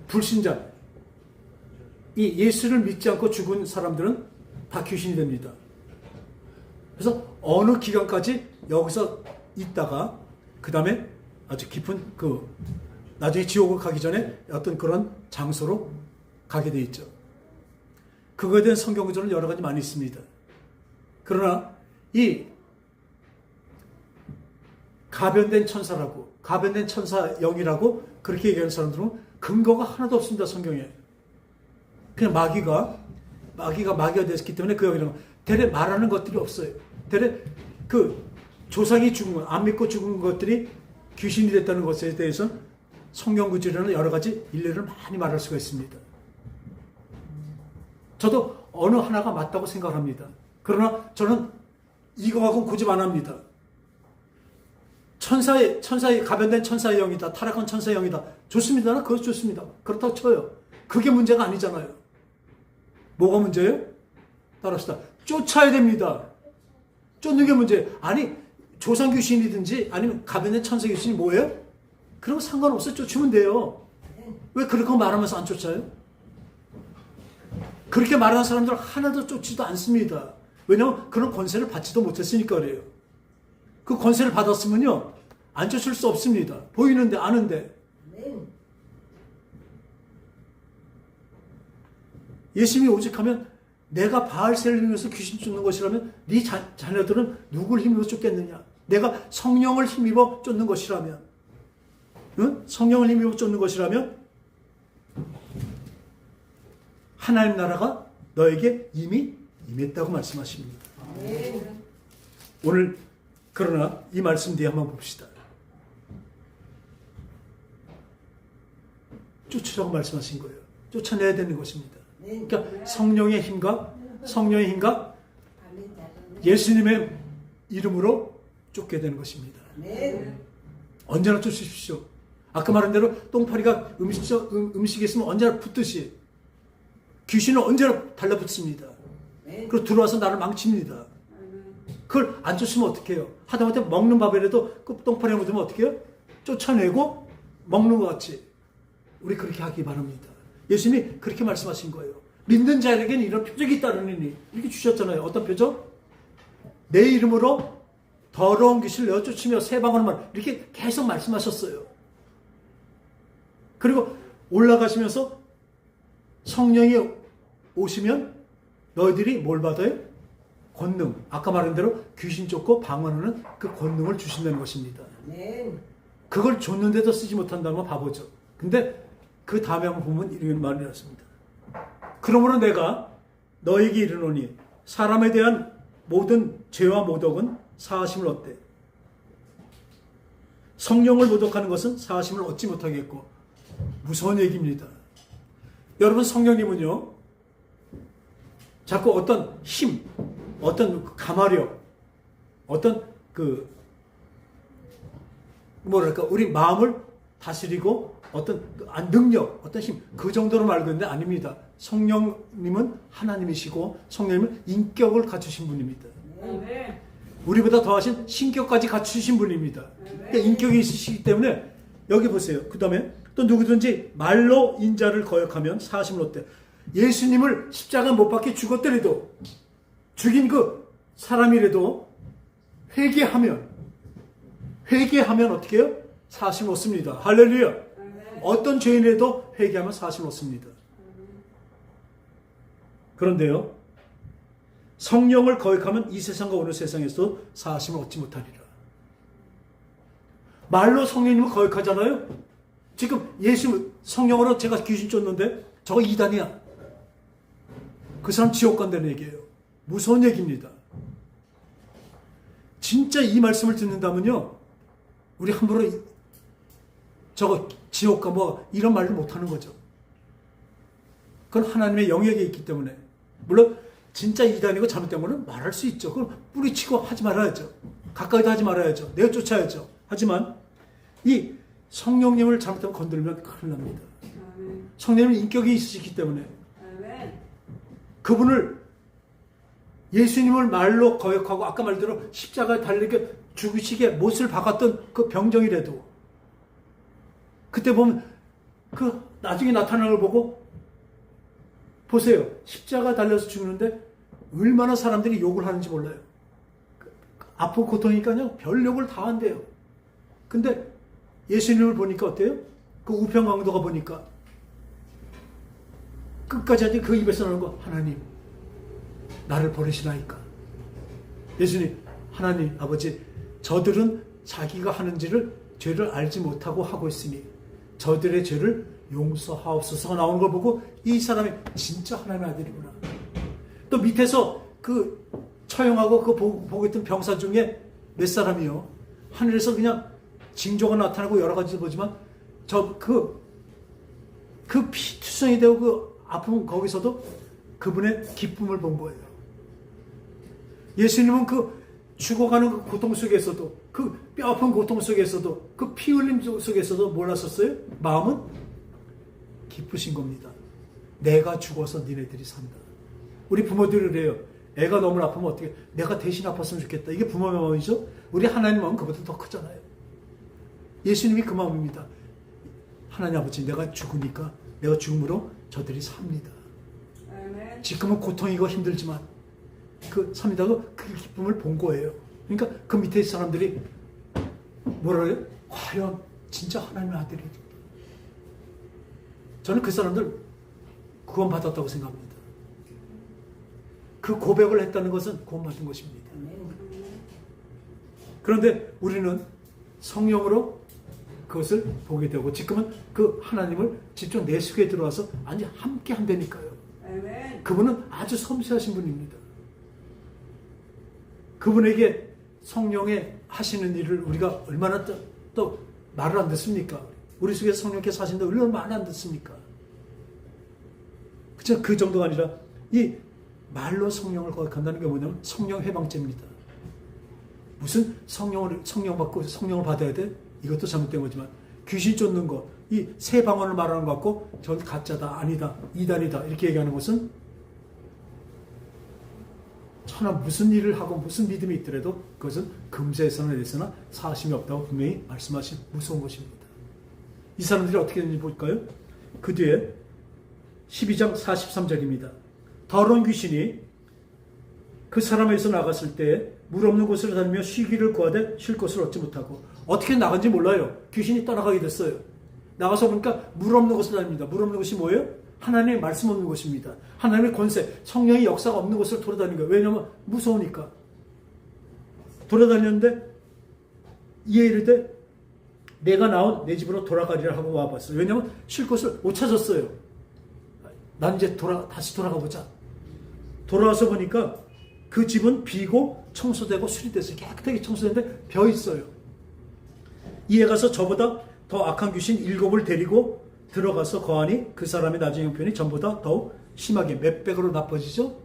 불신자, 이 예수를 믿지 않고 죽은 사람들은 다 귀신이 됩니다. 그래서 어느 기간까지 여기서 있다가 그 다음에 아주 깊은 그 나중에 지옥을 가기 전에 어떤 그런 장소로 가게 돼 있죠. 그거에 대한 성경 구절은 여러 가지 많이 있습니다. 그러나 이 가변된 천사라고, 가변된 천사 영이라고 그렇게 얘기하는 사람들은 근거가 하나도 없습니다. 성경에. 그냥 마귀가 됐기 때문에 그 영이라고 대래 말하는 것들이 없어요. 대래 그 조상이 죽은 것, 안 믿고 죽은 것들이 귀신이 됐다는 것에 대해서 성경 구절에는 여러 가지 일례를 많이 말할 수가 있습니다. 저도 어느 하나가 맞다고 생각합니다. 그러나 저는 이거하고는 고집 안 합니다. 천사의 가변된 천사의 영이다, 타락한 천사의 영이다. 좋습니다. 그것 좋습니다. 그렇다고 쳐요. 그게 문제가 아니잖아요. 뭐가 문제예요? 따라합시다. 쫓아야 됩니다. 쫓는 게 문제예요. 아니, 조상 귀신이든지 아니면 가변된 천사 귀신이 뭐예요? 그런 거 상관없어요. 쫓으면 돼요. 왜 그렇게 말하면서 안 쫓아요? 그렇게 말하는 사람들 하나도 쫓지도 않습니다. 왜냐하면 그런 권세를 받지도 못했으니까 그래요. 그 권세를 받았으면요, 안 쫓을 수 없습니다. 보이는데 아는데. 예수님이 오직하면 내가 바알세를 힘입어서 귀신 쫓는 것이라면 네 자녀들은 누굴 힘입어 쫓겠느냐? 내가 성령을 힘입어 쫓는 것이라면, 응? 성령을 힘입어 쫓는 것이라면 하나님 나라가 너에게 이미 임했다고 말씀하십니다. 오늘 그러나 이 말씀 뒤에 한번 봅시다. 쫓으라고 말씀하신 거예요. 쫓아내야 되는 것입니다. 그러니까 성령의 힘과 예수님의 이름으로 쫓게 되는 것입니다. 언제나 쫓으십시오. 아까 말한 대로 똥파리가 음식에 있으면 언제나 붙듯이 귀신은 언제나 달라붙습니다. 그리고 들어와서 나를 망칩니다. 그걸 안 쫓으면 어떻게 해요? 하다못해 먹는 밥에라도 그 똥파리가 묻으면 어떻게 해요? 쫓아내고 먹는 것 같이 우리 그렇게 하기 바랍니다. 예수님이 그렇게 말씀하신 거예요. 믿는 자에게는 이런 표적이 따르느니 이렇게 주셨잖아요. 어떤 표적? 내 이름으로 더러운 귀신을 내어쫓으며 새 방언을 말, 이렇게 계속 말씀하셨어요. 그리고 올라가시면서 성령이 오시면 너희들이 뭘 받아요? 권능. 아까 말한 대로 귀신 쫓고 방언하는 그 권능을 주신다는 것입니다. 아멘. 그걸 줬는데도 쓰지 못한다면 바보죠. 근데 그 다음에 한번 보면 이런 말이 났습니다. 그러므로 내가 너에게 이르노니 사람에 대한 모든 죄와 모독은 사하심을 얻되 성령을 모독하는 것은 사하심을 얻지 못하겠고. 무서운 얘기입니다. 여러분, 성령님은요 자꾸 어떤 힘, 어떤 가마력, 어떤 뭐랄까 우리 마음을 다스리고 어떤 능력, 어떤 힘, 그 정도로 말고 있는데 아닙니다. 성령님은 하나님이시고 성령님은 인격을 갖추신 분입니다. 아멘. 우리보다 더하신 신격까지 갖추신 분입니다. 그러니까 인격이 있으시기 때문에 여기 보세요. 그 다음에 또 누구든지 말로 인자를 거역하면 사하심을 얻되. 예수님을 십자가 못 박혀 죽었더라도 죽인 그 사람이라도 회개하면 어떻게 해요? 사하심을 얻습니다. 할렐루야. 어떤 죄인에도 회개하면 사하심을 얻습니다. 그런데요, 성령을 거역하면 이 세상과 오는 세상에서도 사하심을 얻지 못하리라. 말로 성령님을 거역하잖아요. 지금 예수 성령으로 제가 귀신 쫓는데 저거 이단이야. 그 사람 지옥 간다는 얘기예요. 무서운 얘기입니다. 진짜 이 말씀을 듣는다면요, 우리 함부로 저거 지옥 가 뭐 이런 말을 못하는 거죠. 그건 하나님의 영역에 있기 때문에. 물론 진짜 이단이고 잘못된 거는 말할 수 있죠. 그럼 뿌리치고 하지 말아야죠. 가까이도 하지 말아야죠. 내어 쫓아야죠. 하지만 이 성령님을 잘못하면 건들면 큰일 납니다. 성령님은 인격이 있으시기 때문에 그분을, 예수님을 말로 거역하고 아까 말대로 십자가에 달리게 죽으시게 못을 박았던 그 병정이라도 그때 보면 그 나중에 나타나는 걸 보고 보세요. 십자가 달려서 죽는데 얼마나 사람들이 욕을 하는지 몰라요. 아프고 고통이니까요 별 욕을 다 한대요. 근데 예수님을 보니까 어때요? 그 우평강도가 보니까 끝까지 하지 그 입에서 나오는 거, 하나님 나를 버리시나이까. 예수님, 하나님 아버지, 저들은 자기가 하는지를 죄를 알지 못하고 하고 있으니 저들의 죄를 용서하옵소서가 나오는 걸 보고 이 사람이 진짜 하나님의 아들이구나. 또 밑에서 그 처형하고 그 보고 있던 병사 중에 몇 사람이요, 하늘에서 그냥 징조가 나타나고 여러 가지 보지만 그 피투성이 되고 그 아픔 거기서도 그분의 기쁨을 본 거예요. 예수님은 그 죽어가는 그 고통 속에서도, 그 뼈아픈 고통 속에서도, 그 피 흘림 속에서도 뭘 하셨어요? 마음은 기쁘신 겁니다. 내가 죽어서 니네들이 산다. 우리 부모들이 그래요. 애가 너무 아프면 어떻게, 내가 대신 아팠으면 좋겠다. 이게 부모의 마음이죠. 우리 하나님 마음은 그보다 더 크잖아요. 예수님이 그 마음입니다. 하나님 아버지, 내가 죽으니까, 내가 죽음으로 저들이 삽니다. 지금은 고통이고 힘들지만 삽니다. 그 기쁨을 본 거예요. 그러니까 그 밑에 있는 사람들이 뭐라 그래요? 과연 진짜 하나님의 아들이. 저는 그 사람들 구원받았다고 생각합니다. 그 고백을 했다는 것은 구원받은 것입니다. 그런데 우리는 성령으로 그것을 보게 되고, 지금은 그 하나님을 직접 내 속에 들어와서 아니 함께 한다니까요. 그분은 아주 섬세하신 분입니다. 그분에게 성령의 하시는 일을 우리가 얼마나 또 말을 안 듣습니까? 우리 속에서 성령께서 하신다 얼마나 말 안 듣습니까? 그쵸? 그 정도가 아니라 이 말로 성령을 거역한다는 게 뭐냐면 성령 해방죄입니다. 무슨 성령 받고 성령을 받아야 돼? 이것도 잘못된 거지만 귀신 쫓는 것, 이 새 방언을 말하는 것 같고 저 가짜다, 아니다, 이단이다 이렇게 얘기하는 것은 천하 무슨 일을 하고 무슨 믿음이 있더라도 그것은 금세에서나 내서나 사심이 없다고 분명히 말씀하신 무서운 것입니다. 이 사람들이 어떻게 되는지 볼까요? 그 뒤에 12장 43절입니다. 더러운 귀신이 그 사람에서 나갔을 때 물 없는 곳을 다니며 쉬기를 구하되 쉴 곳을 얻지 못하고, 어떻게 나간지 몰라요. 귀신이 떠나가게 됐어요. 나가서 보니까 물 없는 곳을 다닙니다. 물 없는 곳이 뭐예요? 하나님의 말씀 없는 곳입니다. 하나님의 권세, 성령의 역사가 없는 곳을 돌아다니는 거예요. 왜냐하면 무서우니까. 돌아다녔는데 이에 이르되 내가 나온 내 집으로 돌아가리라 하고 와봤어요. 왜냐하면 쉴 곳을 못 찾았어요. 난 이제 다시 돌아가 보자. 돌아와서 보니까 그 집은 비고 청소되고 수리됐어요. 깨끗하게 청소됐는데 벼 있어요. 이에 가서 저보다 더 악한 귀신 7을 데리고 들어가서 거하니 그 사람의 나중 형편이 전보다 더욱 심하게 몇 배로 나빠지죠.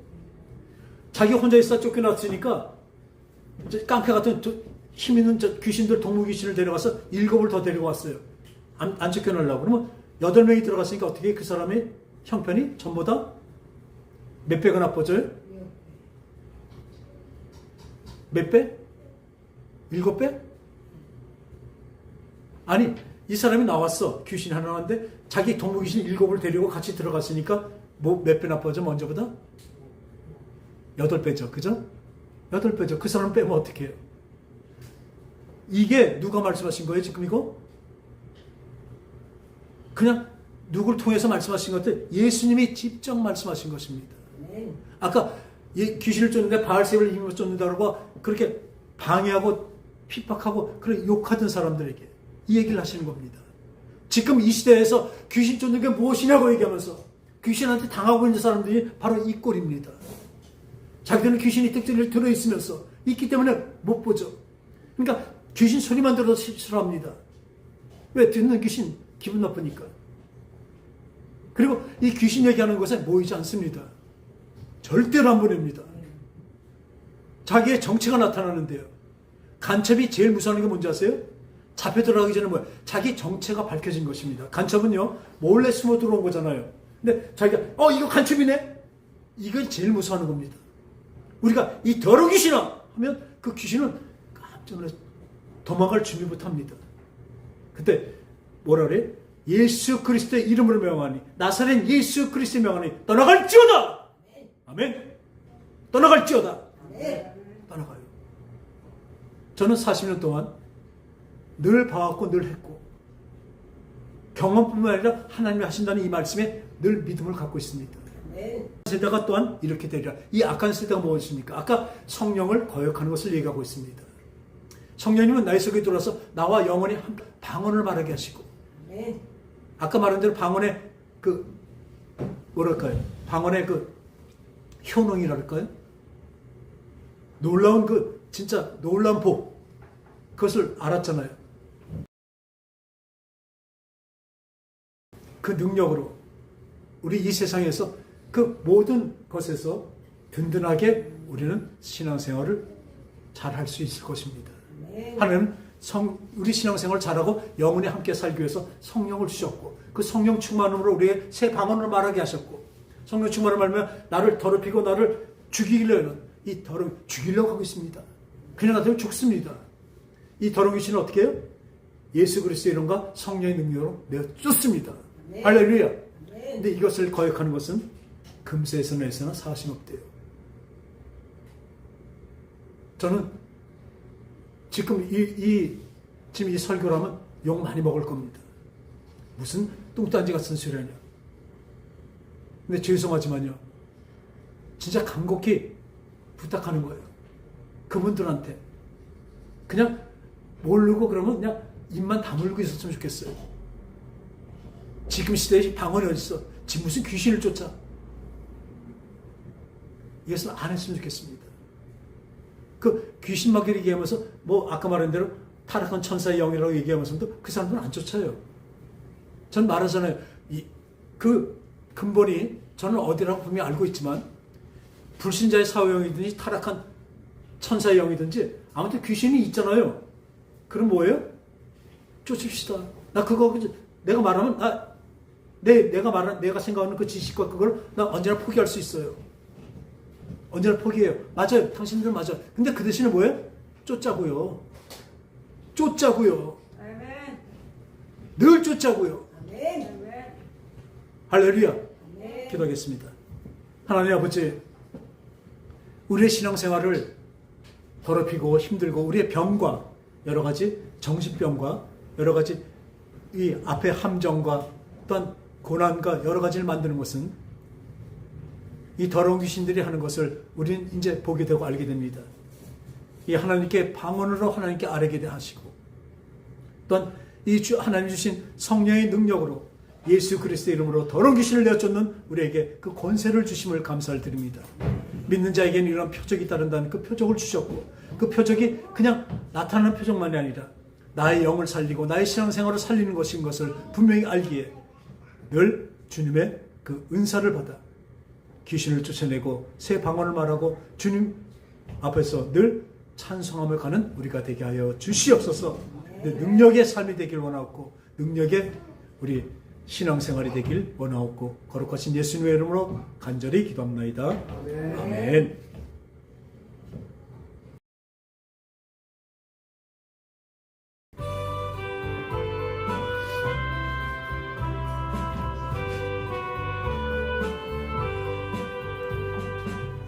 자기 혼자 있어 쫓겨났으니까 깡패 같은 힘 있는 귀신들, 동물 귀신을 데려가서 7을 더 데리고 왔어요. 안 쫓겨나려고. 그러면 8명이 들어갔으니까 어떻게 그 사람의 형편이 전보다 몇 배가 나빠져요? 몇 배? 7배? 아니, 이 사람이 나왔어. 귀신이 하나 나왔는데 자기 동물 귀신 7을 데리고 같이 들어갔으니까 뭐 몇 배 나빠져? 먼저보다? 8배죠. 그죠? 8배죠. 그 사람 빼면 어떻게 해요? 이게 누가 말씀하신 거예요, 지금 이거? 그냥 누구를 통해서 말씀하신 것 같아요? 예수님이 직접 말씀하신 것입니다. 아까 귀신을 쫓는데 바알세불을 힘으로 쫓는다고 그렇게 방해하고 핍박하고 그렇게 욕하던 사람들에게 이 얘기를 하시는 겁니다. 지금 이 시대에서 귀신 쫓는 게 무엇이냐고 얘기하면서 귀신한테 당하고 있는 사람들이 바로 이 꼴입니다. 자기들은 귀신이 특징을 들어있으면서 있기 때문에 못 보죠. 그러니까 귀신 소리만 들어도 싫어합니다. 왜? 듣는 귀신 기분 나쁘니까. 그리고 이 귀신 얘기하는 것에 모이지 않습니다. 절대로 안 보냅니다. 자기의 정체가 나타나는데요. 간첩이 제일 무서워하는 게 뭔지 아세요? 잡혀 들어가기 전에 뭐예요? 자기 정체가 밝혀진 것입니다. 간첩은요, 몰래 숨어 들어온 거잖아요. 근데 자기가, 이거 간첩이네? 이걸 제일 무서워하는 겁니다. 우리가 이 더러운 귀신아! 하면 그 귀신은 깜짝 놀라서 도망갈 준비부터 합니다. 그때 뭐라 그래? 예수 그리스도의 이름으로 명하니, 나사렛 예수 그리스도의 명하니 떠나갈지어다! 아멘. 떠나갈지어다. 떠나가요. 저는 40년 동안 늘 봐왔고 늘 했고 경험뿐만 아니라 하나님이 하신다는 이 말씀에 늘 믿음을 갖고 있습니다. 세대가 또한 이렇게 되리라. 이 악한 세대가 무엇입니까? 아까 성령을 거역하는 것을 얘기하고 있습니다. 성령님은 나의 속에 들어와서 나와 영원히 방언을 말하게 하시고, 아까 말한 대로 방언의 뭐랄까요? 방언의 효능이랄까요? 놀라운 진짜 놀라운 복, 그것을 알았잖아요. 그 능력으로 우리 이 세상에서 그 모든 것에서 든든하게 우리는 신앙생활을 잘 할 수 있을 것입니다. 하나님은 우리 신앙생활을 잘하고 영원히 함께 살기 위해서 성령을 주셨고, 그 성령 충만함으로 우리의 새 방언을 말하게 하셨고, 성령 충만을 말하면 나를 더럽히고 나를 죽이려는 이 죽이려고 하고 있습니다. 그냥 놔두면 죽습니다. 이 더러운 귀신은 어떻게 해요? 예수 그리스도의 이름과 성령의 능력으로 내어 쫓습니다. 할렐루야. 근데 이것을 거역하는 것은 금세에서 내서나 사심 없대요. 저는 지금 지금 이 설교를 하면 욕 많이 먹을 겁니다. 무슨 뚱딴지 같은 소리 하냐. 근데 죄송하지만요, 진짜 간곡히 부탁하는 거예요. 그분들한테 그냥 모르고 그러면 그냥 입만 다물고 있었으면 좋겠어요. 지금 시대에 방언이 어딨어? 지금 무슨 귀신을 쫓아? 이것을 안 했으면 좋겠습니다. 그 귀신 막기를 얘기하면서 아까 말한 대로 타락한 천사의 영이라고 얘기하면서도 그 사람들은 안 쫓아요. 전 말하잖아요. 그 근본이 저는 어디라고 분명히 알고 있지만 불신자의 사후영이든지 타락한 천사의 영이든지 아무튼 귀신이 있잖아요. 그럼 뭐예요? 쫓읍시다. 나 그거 내가 말하면 내가 생각하는 그 지식과 그걸 나 언제나 포기할 수 있어요. 언제나 포기해요. 맞아요. 당신들 맞아요. 근데 그 대신에 뭐예요? 쫓자고요. 아멘. 늘 쫓자고요. 아멘. 할렐루야. 아멘. 기도하겠습니다. 하나님 아버지, 우리의 신앙생활을 더럽히고 힘들고 우리의 병과 여러 가지 정신병과 여러 가지 이 앞에 함정과 또한 고난과 여러 가지를 만드는 것은 이 더러운 귀신들이 하는 것을 우리는 이제 보게 되고 알게 됩니다. 이 하나님께 방언으로 하나님께 아뢰게 하시고 또한 이 하나님 주신 성령의 능력으로 예수 그리스도의 이름으로 더러운 귀신을 내쫓는 우리에게 그 권세를 주심을 감사를 드립니다. 믿는 자에게는 이런 표적이 따른다는 그 표적을 주셨고, 그 표적이 그냥 나타나는 표적만이 아니라 나의 영을 살리고 나의 신앙생활을 살리는 것인 것을 분명히 알기에 늘 주님의 그 은사를 받아 귀신을 쫓아내고 새 방언을 말하고 주님 앞에서 늘 찬송함을 가는 우리가 되게 하여 주시옵소서. 능력의 삶이 되길 원하옵고, 능력의 우리 신앙생활이 되길 원하옵고, 거룩하신 예수님의 이름으로 간절히 기도합나이다. 아멘.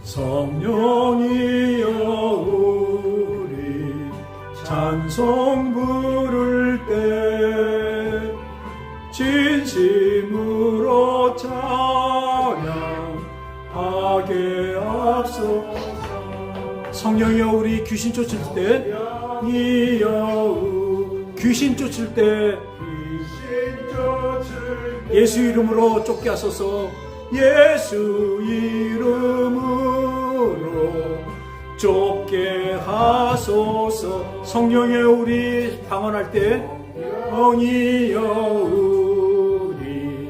성령이여 우리 찬송 부를 때 진심으로 찬양하게 앞서서 성령이여 우리 귀신 쫓을 때 귀신 쫓을 때 예수 이름으로 쫓게 하소서. 예수 이름으로 쫓게 하소서. 성령이여 우리 방언할 때 성령이여 우리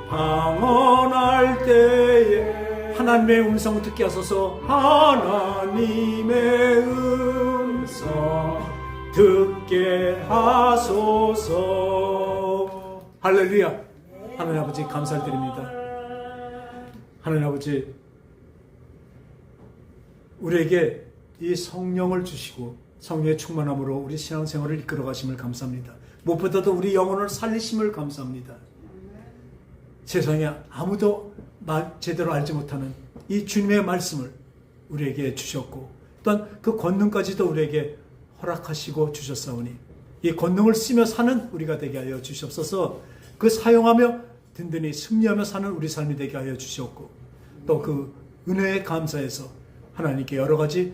방언할 때에 하나님의 음성을 듣게 하소서. 하나님의 음성 듣게 하소서. 할렐루야. 하나님 아버지 감사를 드립니다. 하나님 아버지, 우리에게 이 성령을 주시고 성령의 충만함으로 우리 신앙생활을 이끌어 가심을 감사합니다. 무엇보다도 우리 영혼을 살리심을 감사합니다. 세상에 아무도 제대로 알지 못하는 이 주님의 말씀을 우리에게 주셨고, 또한 그 권능까지도 우리에게 허락하시고 주셨사오니 이 권능을 쓰며 사는 우리가 되게 하여 주시옵소서. 그 사용하며 든든히 승리하며 사는 우리 삶이 되게 하여 주시옵고, 또 그 은혜에 감사해서 하나님께 여러 가지